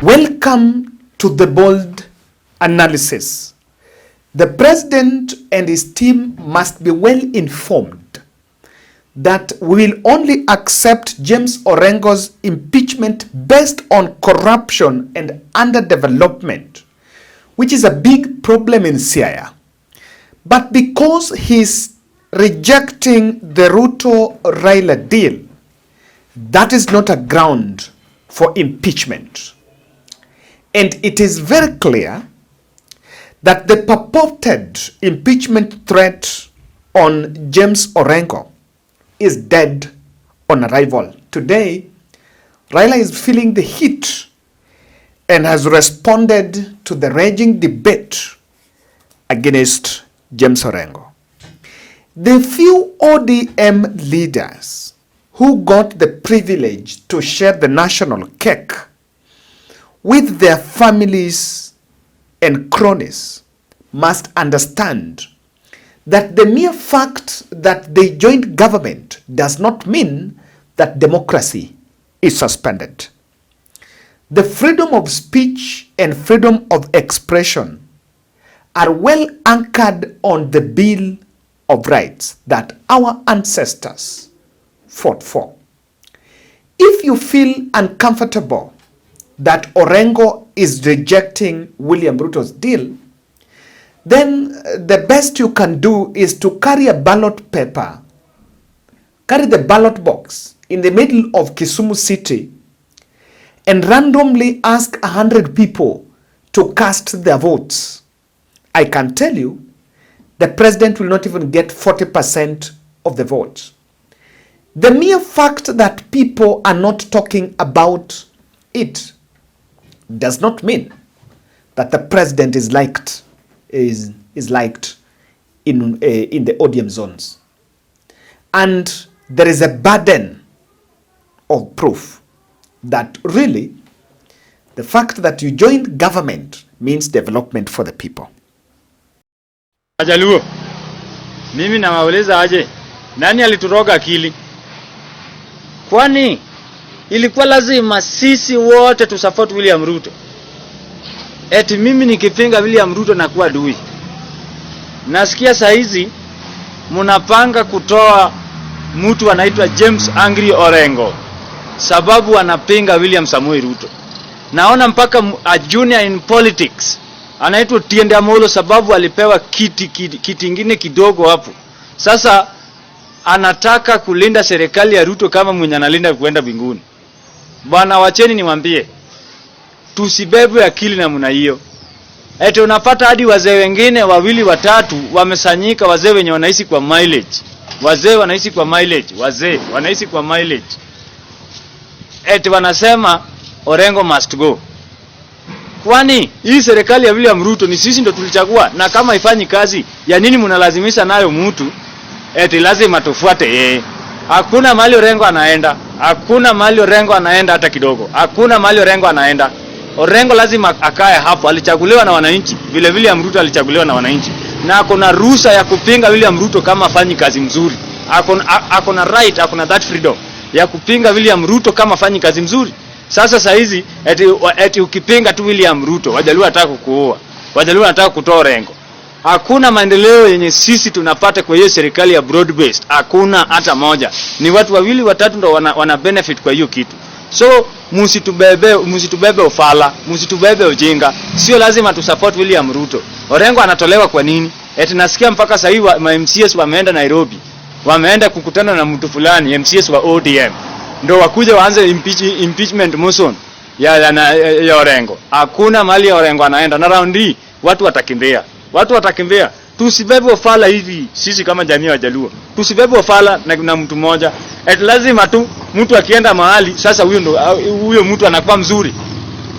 Welcome to the bold analysis. The president and his team must be well informed that we will only accept James Orengo's impeachment based on corruption and underdevelopment, which is a big problem in Siaya. But because he's rejecting the Ruto-Raila deal, that is not a ground for impeachment. And it is very clear that the purported impeachment threat on James Orengo is dead on arrival. Today, Raila is feeling the heat and has responded to the raging debate against James Orengo. The few ODM leaders who got the privilege to share the national cake with their families and cronies must understand that the mere fact that they joined government does not mean that democracy is suspended. The freedom of speech and freedom of expression are well anchored on the Bill of Rights that our ancestors fought for. If you feel uncomfortable that Orengo is rejecting William Ruto's deal, then the best you can do is to carry a ballot paper, carry the ballot box in the middle of Kisumu City and randomly ask 100 people to cast their votes. I can tell you, the president will not even get 40% of the votes. The mere fact that people are not talking about it does not mean that the president is liked in the ODM zones. And there is a burden of proof that really the fact that you joined government means development for the people. Ajaluo, mimi nawauliza aje, nani alituroga akili? Kwani ilikuwa lazima sisi wote tusupport William Ruto? Eti mimi nikipinga William Ruto nakuwa adui. Nasikia saizi mnapanga kutoa mtu anaitwa James Angry Orengo sababu anapinga William Samoei Ruto. Naona mpaka a junior in politics anaitwa Tiende Amolo sababu alipewa kiti ingine kidogo hapo. Sasa anataka kulinda serikali ya Ruto kama mwenye analinda kuenda mbinguni. Bwana, wacheni niwaambie, tusibebwe akili namna hiyo. Eti unapata hadi wazee wengine wawili watatu wamesanyika, wazee wenye wanaishi kwa mileage. Wazee wanaishi kwa mileage. Eti wanasema Orengo must go. Kwani hii serikali ya William Ruto ni sisi ndo tulichagua, na kama ifanyi kazi ya nini mnalazimisha nayo mtu? Eti lazima tufuate yeye. Hakuna mahali Orengo anaenda. Hakuna mahali Orengo anaenda hata kidogo. Hakuna mahali Orengo anaenda. Orengo lazima akae hapo. Alichaguliwa na wananchi. Vile William Ruto alichaguliwa na wananchi. Na akona ruhusa ya kupinga William Ruto kama afanyi kazi mzuri. Akona right, akona that freedom ya kupinga William Ruto kama afanyi kazi mzuri. Sasa hizi eti ukipinga tu William Ruto, Wajaluo wanataka kukuoa. Wajaluo wanataka kutoa Orengo. Hakuna maendeleo yenye sisi tunapata kwa hiyo serikali ya broad based. Hakuna hata moja. Ni watu wawili watatu ndo wana benefit kwa hiyo kitu. So msitubebe ufala, msitubebe ujinga. Sio lazima tusupport William Ruto. Orengo anatolewa kwa nini? Eti nasikia mpaka sasa hivi ma MCS wameenda Nairobi. Wameenda kukutana na mtu fulani, MCS wa ODM. Ndio wakuja waanze impeachment motion ya Orengo. Hakuna mahali ya Orengo anaenda. Na round hii watu watakimbia. Tusibebe ufala hivi sisi kama jamii wa Jaluo. Tusibebe ufala na mtu mmoja. Eti lazima tu mtu akienda mahali sasa huyo mtu anakuwa mzuri.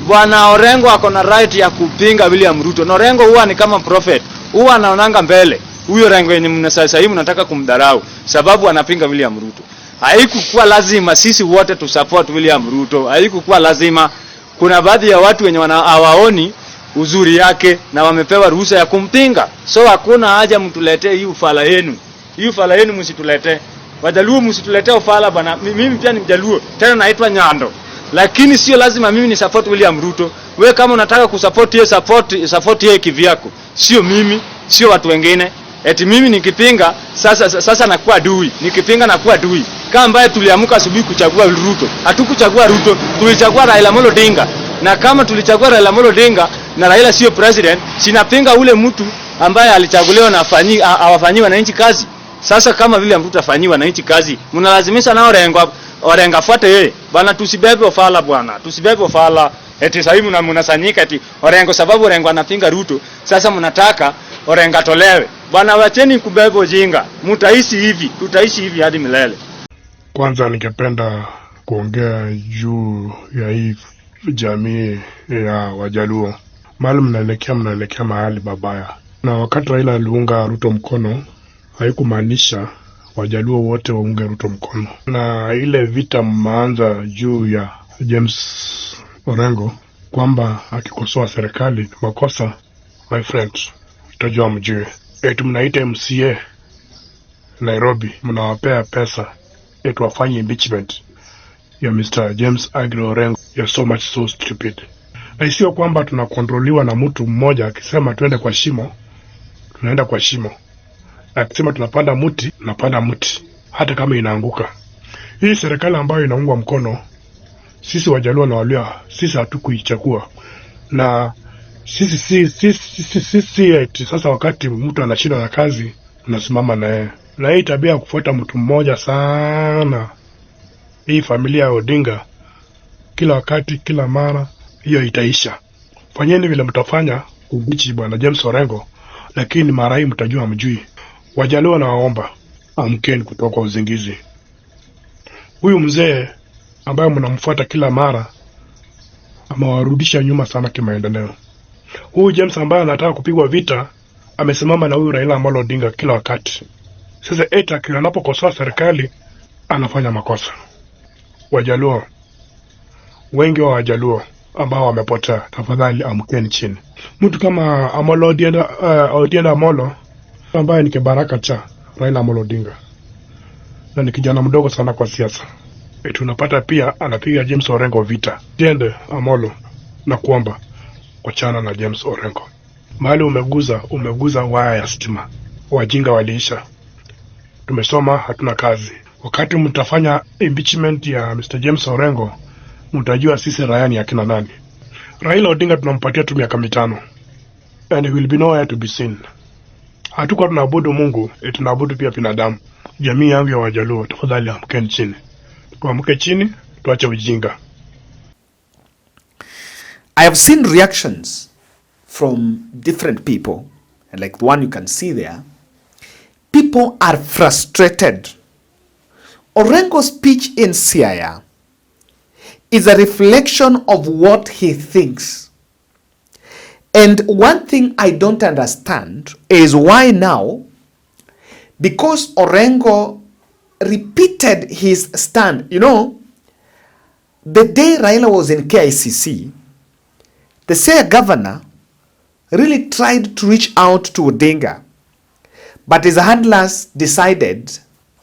Bwana Orengo akona right ya kupinga William Ruto. Na Orengo huwa ni kama prophet. Huwa anaonanga mbele. Huyo Orengo yenye sasa hivi mnataka kumdharau sababu anapinga William Ruto. Haikukuwa lazima sisi wote tusupport William Ruto. Haikukuwa lazima. Kuna baadhi ya watu wenye hawaoni uzuri yake na wamepewa ruhusa ya kumpinga. So hakuna haja mtuletee hii ufala yenu. Hii ufala yenu msituletee. Wajaluo msituletee ufala bana. Mimi pia ni Mjaluo. Tena naitwa Nyando. lakini sio lazima mimi ni support William Ruto. Wewe kama unataka kusupport yeye, support yeye kivyako, sio mimi, sio watu wengine. Eti mimi nikipinga sasa nakuwa adui, nikipinga nakuwa adui. Kama ambaye tuliamka asubuhi kuchagua Ruto, hatukuchagua Ruto, tulichagua Raila Amolo Odinga. Na kama tulichagua Raila Amolo Odinga na Raila sio president, sinapinga ule mtu ambaye alichaguliwa na awafanyiwa wananchi kazi. Sasa kama vile Ruto afanyiwa wananchi kazi, mnalazimisha na Orengo fuate yeye. Bwana, tusibebe ofala bwana, tusibebe ofala. Eti sasa hivi mnasanyika eti Orengo, sababu Orengo anapinga Ruto, sasa mnataka Orengo tolewe. Bwana, wacheni kubeba ujinga. Mtaishi hivi, tutaishi hivi hadi milele. Kwanza ningependa kuongea juu ya hii jamii ya Wajaluo. Mahali mnaelekea mahali babaya. Na wakati Raila aliunga Ruto mkono, haikumaanisha Wajaluo wote waunge Ruto mkono. Na ile vita mmeanza juu ya James Orengo kwamba akikosoa serikali makosa, my friends, utajua mjue. Eti mnaita MCA Nairobi, mnawapea pesa eti wafanye impeachment ya Mr. James Orengo. You're so much so stupid. Na sio kwamba tunakontroliwa na mtu mmoja akisema tuende kwa shimo, tunaenda kwa shimo. Akisema tunapanda mti, tunapanda mti hata kama inaanguka. Hii serikali ambayo inaungwa mkono sisi Wajaluo na Waluhya, sisi hatukuichagua. Na sisi eti sasa wakati mtu anashinda na kazi tunasimama na yeye. Na hii tabia ya kufuata mtu mmoja sana, hii familia ya Odinga kila wakati kila mara, hiyo itaisha. Fanyeni vile mtafanya kubichi bwana James Orengo, lakini mara hii mtajua mjui. Wajaluo na waomba amkeni kutoka uzingizi. Huyu mzee ambaye mnamfuata kila mara amewarudisha nyuma sana kimaendeleo. Huyu James ambaye anataka kupigwa vita amesimama na huyu Raila Amolo Odinga kila wakati. Sasa eta kila anapokosoa serikali anafanya makosa. Wajaluo, wengi wa Wajaluo ambao wamepotea, tafadhali amkeni chini. Mtu kama Amolo Odinga Amolo ambaye ni kibaraka cha Raila Amolo Odinga na ni kijana mdogo sana kwa siasa. Tunapata pia anapiga James Orengo vita. Tiende Amolo na kuomba wachana na James Orengo. Mahali umeguza waya ya stima. Wajinga waliisha. Tumesoma, hatuna kazi. Wakati mtafanya impeachment ya Mr. James Orengo, mtajua sisi raia ni akina nani. Raila Odinga tunampatia tu miaka 5 and he will be nowhere to be seen. Hatukuwa tunaabudu Mungu, tunaabudu pia binadamu. Jamii yangu ya Wajaluo, tafadhali amkeni chini. Tuamke chini, tuache ujinga. I have seen reactions from different people, and like the one you can see there. People are frustrated. Orengo's speech in Siaya is a reflection of what he thinks. And one thing I don't understand is why now, because Orengo repeated his stand. You know, the day Raila was in KICC, the Siaya governor really tried to reach out to Odinga, but his handlers decided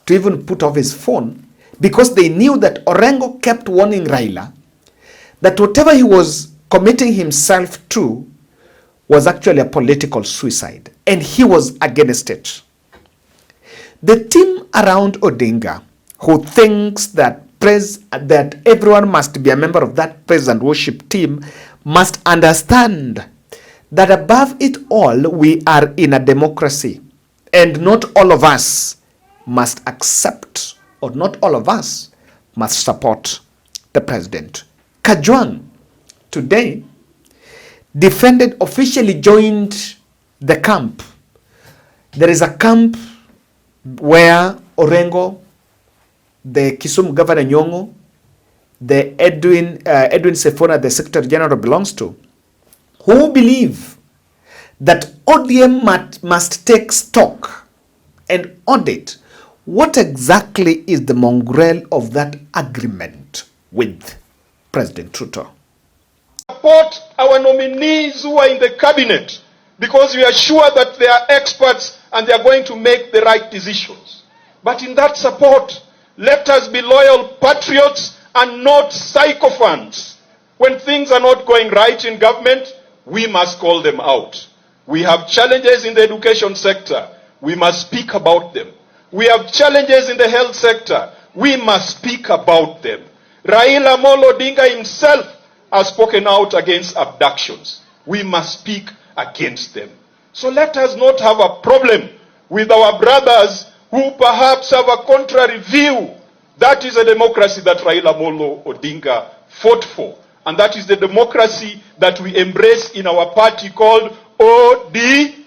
to even put off his phone because they knew that Orengo kept warning Raila that whatever he was committing himself to was actually a political suicide, and he was against it. The team around Odinga, who thinks that everyone must be a member of that praise and worship team, must understand that above it all, we are in a democracy, and not all of us must accept, or not all of us must support the president. Kajwang today officially joined the camp. There is a camp where Orengo, the Kisumu Governor Nyong'o, the Edwin Sifuna, the Secretary General, belongs to, who believe that ODM must take stock and audit what exactly is the mongrel of that agreement with President Ruto. Support our nominees who are in the cabinet because we are sure that they are experts and they are going to make the right decisions. But in that support, let us be loyal patriots and not sycophants. When things are not going right in government, we must call them out. We have challenges in the education sector. We must speak about them. We have challenges in the health sector. We must speak about them. Raila Molo Odinga himself has spoken out against abductions. We must speak against them. So let us not have a problem with our brothers who perhaps have a contrary view. That is a democracy that Raila Molo Odinga fought for. And that is the democracy that we embrace in our party called ODM.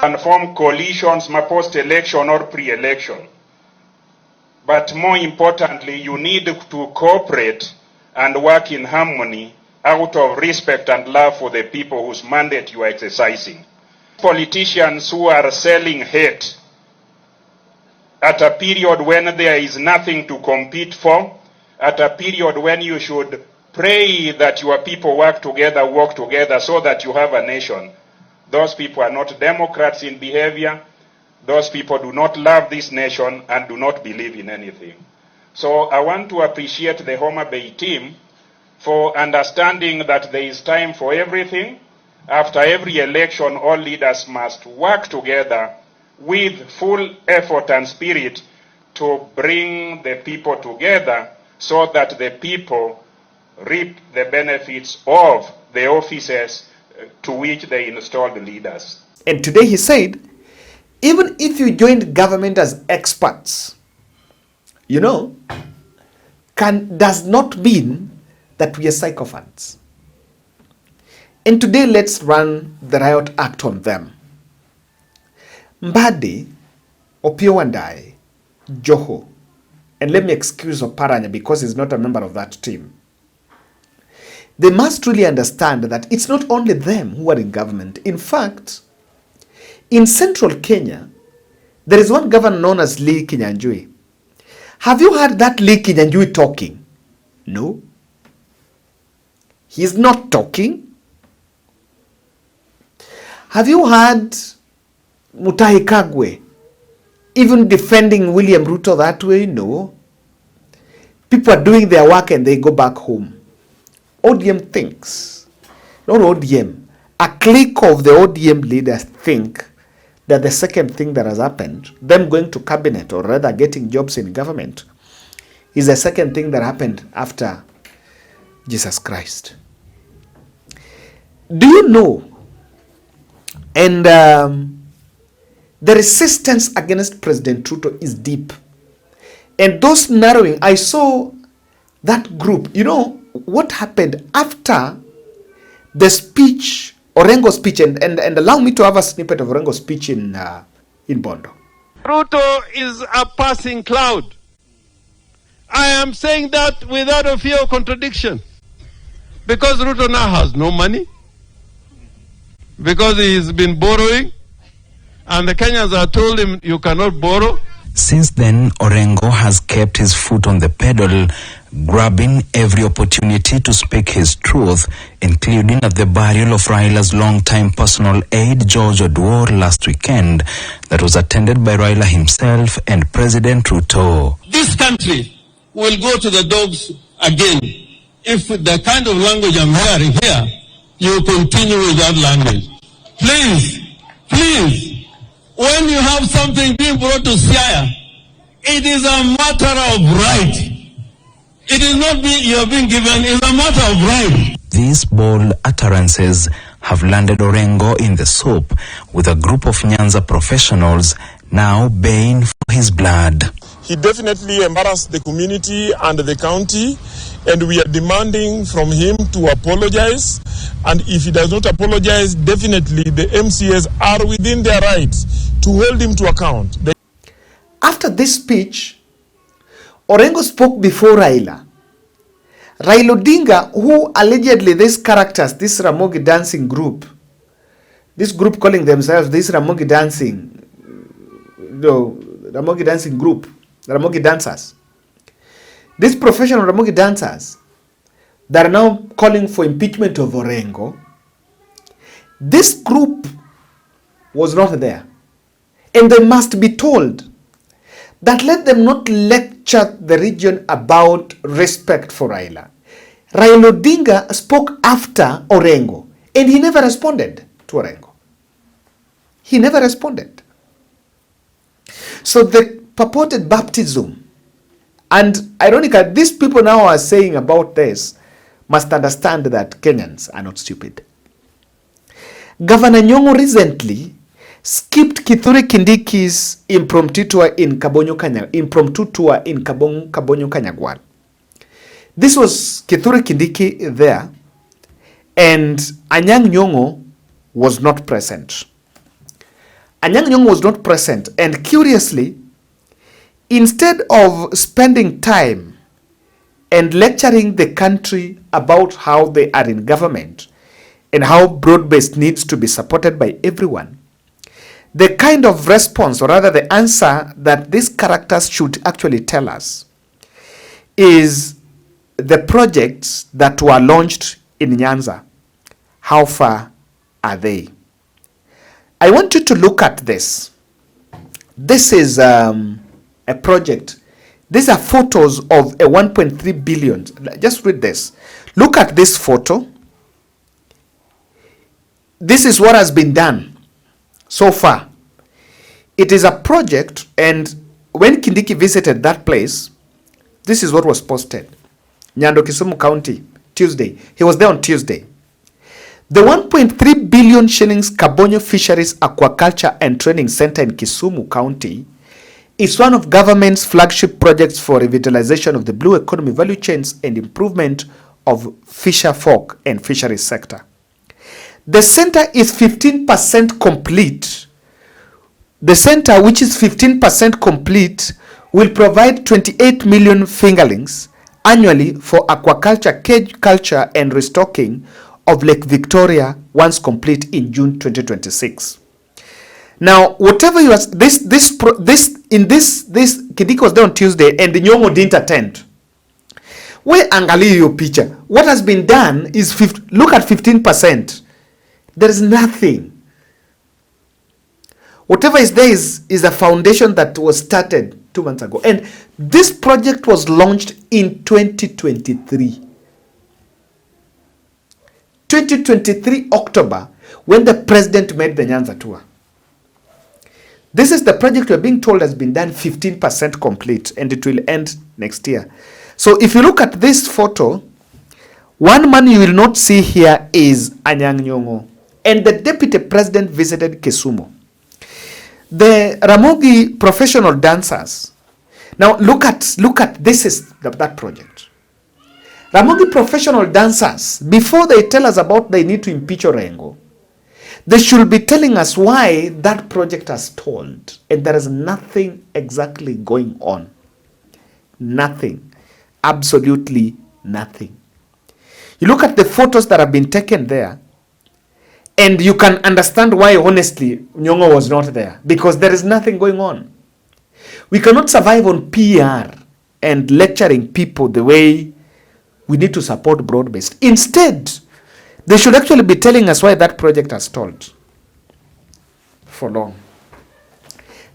And form coalitions post-election or pre-election. But more importantly, you need to cooperate and work in harmony out of respect and love for the people whose mandate you are exercising. Politicians who are selling hate at a period when there is nothing to compete for, at a period when you should pray that your people work together so that you have a nation. Those people are not Democrats in behavior. Those people do not love this nation and do not believe in anything. So I want to appreciate the Homa Bay team for understanding that there is time for everything. After every election, all leaders must work together with full effort and spirit to bring the people together so that the people reap the benefits of the offices to which they installed leaders. And today he said, even if you joined government as experts, does not mean that we are sycophants. And today let's run the riot act on them. Mbadi, Opiyo Wandayi, Joho, and let me excuse Oparanya because he's not a member of that team. They must really understand that it's not only them who are in government. In fact, in central Kenya, there is one governor known as Lee Kinyanjui. Have you heard that Lee Kinyanjui talking? No. He's not talking. Have you heard Mutahi Kagwe even defending William Ruto that way? No. People are doing their work and they go back home. ODM thinks, not ODM, a clique of the ODM leaders think that the second thing that has happened, them going to cabinet or rather getting jobs in government, is the second thing that happened after Jesus Christ. Do you know? And the resistance against President Ruto is deep. And those narrowing, I saw that group, what happened after the speech, Orengo speech, and allow me to have a snippet of Orengo speech in Bondo. Ruto is a passing cloud. I am saying that without a fear of contradiction. Because Ruto now has no money. Because he's been borrowing. And the Kenyans have told him, you cannot borrow. Since then, Orengo has kept his foot on the pedal, grabbing every opportunity to speak his truth, including at the burial of Raila's longtime personal aide, George Odour, last weekend, that was attended by Raila himself and President Ruto. This country will go to the dogs again if the kind of language I'm hearing here, you continue with that language. Please, when you have something being brought to Siaya, it is a matter of right. It is not you're being given, it's a matter of right. These bold utterances have landed Orengo in the soup, with a group of Nyanza professionals now baying for his blood. He definitely embarrassed the community and the county, and we are demanding from him to apologize. And if he does not apologize, definitely the MCAs are within their rights to hold him to account. After this speech, Orengo spoke before Raila. Raila Odinga, who allegedly these characters, this Ramogi dancing group, this group calling themselves this Ramogi dancing, Ramogi dancing group, Ramogi dancers, these professional Ramogi dancers that are now calling for impeachment of Orengo, this group was not there. And they must be told that let them not lecture lecture the region about respect for Raila. Raila Odinga spoke after Orengo, and he never responded to Orengo. He never responded. So the purported baptism, and ironically, these people now are saying about this, must understand that Kenyans are not stupid. Governor Nyong'o recently skipped Kithure Kindiki's impromptu tour in Kabonyo Kanyagwal. This was Kithure Kindiki there, and Anyang' Nyong'o was not present. Anyang' Nyong'o was not present, and curiously, instead of spending time and lecturing the country about how they are in government and how broad-based needs to be supported by everyone, the kind of response, or rather the answer that these characters should actually tell us is the projects that were launched in Nyanza. How far are they? I want you to look at this. This is a project. These are photos of a 1.3 billion. Just read this. Look at this photo. This is what has been done so far. It is a project, and when Kindiki visited that place, this is what was posted. Nyando, Kisumu County, Tuesday. He was there on Tuesday. The 1.3 billion shillings Kabonyo Fisheries Aquaculture and Training Center in Kisumu County is one of government's flagship projects for revitalization of the blue economy value chains and improvement of fisher folk and fisheries sector. The center is 15% complete. The center, which is 15% complete, will provide 28 million fingerlings annually for aquaculture, cage culture, and restocking of Lake Victoria once complete in June 2026. Now, whatever you are, this Kindiki was there on Tuesday, and the Nyong'o didn't attend. Where angalia your picture? What has been done is look at 15%. There is nothing. Whatever is there is a foundation that was started 2 months ago. And this project was launched in 2023. 2023 October, when the president made the Nyanza tour. This is the project we're being told has been done 15% complete, and it will end next year. So if you look at this photo, one man you will not see here is Anyang' Nyong'o, and the deputy president visited Kisumu. The Ramogi professional dancers. Now look at this is that project. Ramogi professional dancers, before they tell us about they need to impeach Orengo, they should be telling us why that project has stalled, and there is nothing exactly going on. Nothing. Absolutely nothing. You look at the photos that have been taken there, and you can understand why, honestly, Nyong'o was not there. Because there is nothing going on. We cannot survive on PR and lecturing people the way we need to support broad-based. Instead, they should actually be telling us why that project has stalled for long.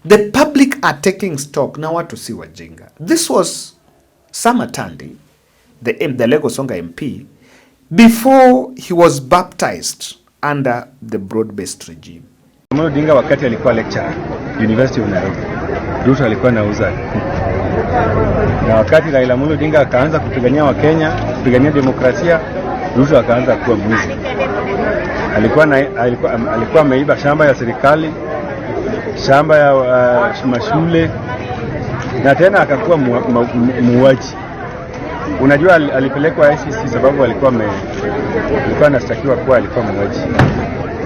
The public are taking stock. Now what to see Wajinga. This was Sama Tandi, the Lagos Songa MP, before he was baptized under the broad-based regime. Raila Odinga wakati alikuwa lecturer University of Nairobi, Ruto alikuwa anauza na wakati Raila Odinga akaanza kupigania Wakenya, kupigania demokrasia, Ruto akaanza kuwa mwizi. Alikuwa ameiba shamba ya serikali, shamba ya mashule, na tena akakuwa muuaji. Unajua alipelekwa ICC sababu alikuwa anastakiwa kuwa alikuwa muuaji.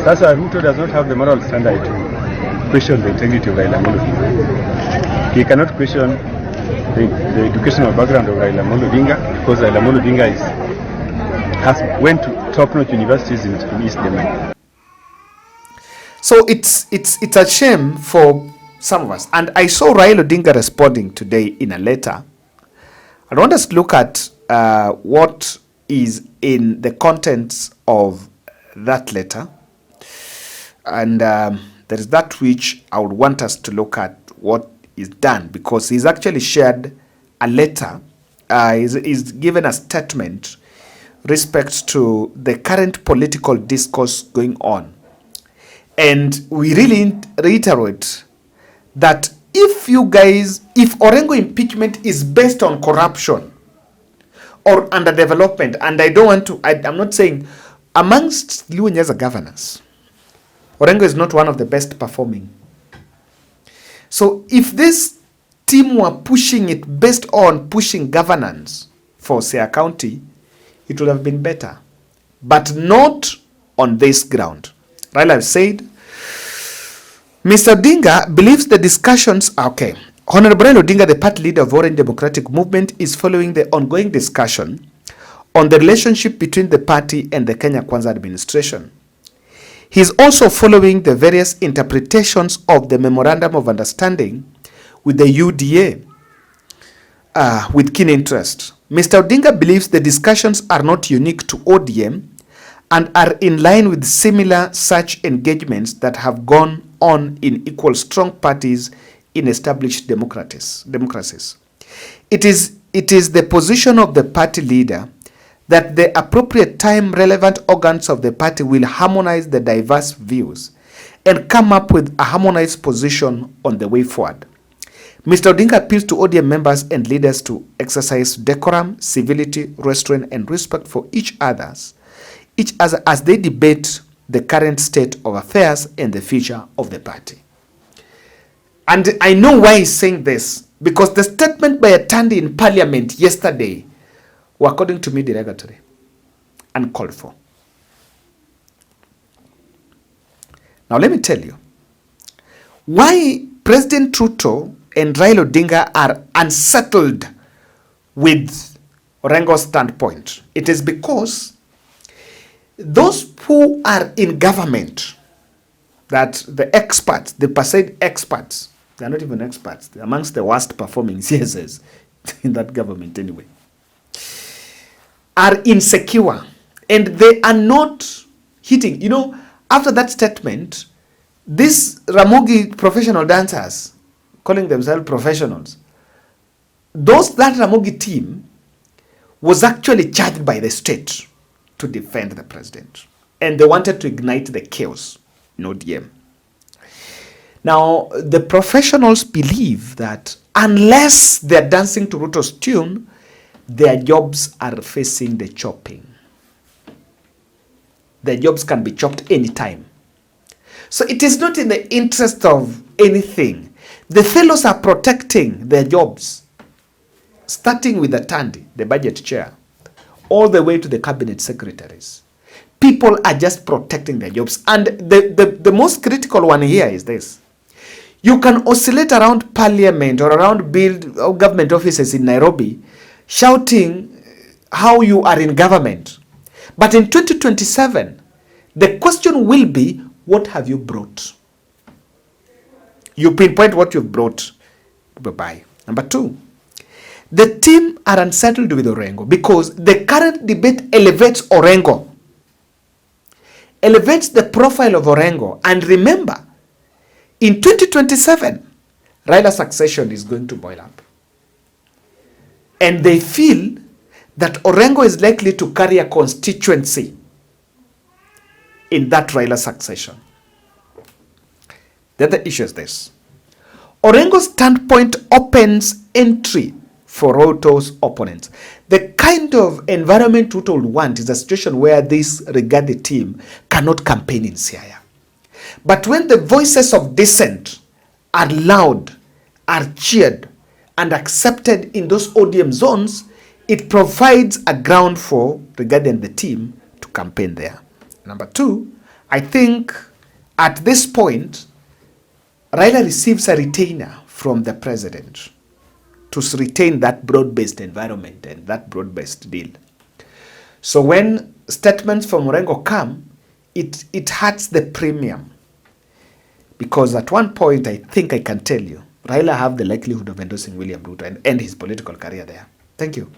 Sasa Ruto does not have the moral standard to question the integrity of Raila Odinga. He cannot question the educational background of Raila Odinga because Raila Odinga went to top-notch universities in East Yemen. So it's a shame for some of us. And I saw Raila Odinga responding today in a letter. I want us to look at what is in the contents of that letter. And there is that which I would want us to look at what is done, because he's actually shared a letter, is given a statement respect to the current political discourse going on. And we really reiterate that if Orengo impeachment is based on corruption or underdevelopment, and I don't want to, I'm not saying, amongst Luo Nyanza governors, Orengo is not one of the best performing. So if this team were pushing it based on pushing governance for Siaya County, it would have been better, but not on this ground. Raila said, Mr. Odinga believes the discussions are okay. Honorable Raila Odinga, the party leader of Orange Democratic Movement, is following the ongoing discussion on the relationship between the party and the Kenya Kwanza administration. He is also following the various interpretations of the Memorandum of Understanding with the UDA with keen interest. Mr. Odinga believes the discussions are not unique to ODM and are in line with similar such engagements that have gone on in equal strong parties in established democracies. It is the position of the party leader that the appropriate time relevant organs of the party will harmonize the diverse views and come up with a harmonized position on the way forward. Mr. Odinga appeals to ODM members and leaders to exercise decorum, civility, restraint, and respect for each other as they debate the current state of affairs and the future of the party. And I know why he's saying this, because the statement by Atandi in Parliament yesterday were, according to me, derogatory, uncalled for. Now let me tell you why President Ruto and Raila Odinga are unsettled with Orengo's standpoint. It is because those who are in government, that the experts, the perceived experts, they are not even experts, they're amongst the worst performing CSs in that government anyway, are insecure and they are not hitting. You know, after that statement, these Ramogi professional dancers, calling themselves professionals, that Ramogi team was actually charged by the state to defend the president. And they wanted to ignite the chaos in ODM. Now, the professionals believe that unless they're dancing to Ruto's tune, their jobs are facing the chopping. Their jobs can be chopped anytime. So it is not in the interest of anything. The fellows are protecting their jobs, starting with the Tandi, the budget chair, all the way to the cabinet secretaries. People are just protecting their jobs. And the most critical one here is this. You can oscillate around parliament or around government offices in Nairobi, shouting how you are in government. But in 2027, the question will be, what have you brought? You pinpoint what you've brought. Bye-bye. Number two, the team are unsettled with Orengo because the current debate elevates Orengo, elevates the profile of Orengo. And remember, in 2027, Raila's succession is going to boil up. And they feel that Orengo is likely to carry a constituency in that Raila succession. The other issue is this. Orengo's standpoint opens entry for Ruto's opponents. The kind of environment Ruto would want is a situation where this Rigathi team cannot campaign in Siaya. But when the voices of dissent are loud, are cheered, and accepted in those ODM zones, it provides a ground for Rigathi and the team to campaign there. Number two, I think at this point, Raila receives a retainer from the president to retain that broad-based environment and that broad-based deal. So when statements from Orengo come, it hurts the premium. Because at one point, I think I can tell you, Raila have the likelihood of endorsing William Ruto and end his political career there. Thank you.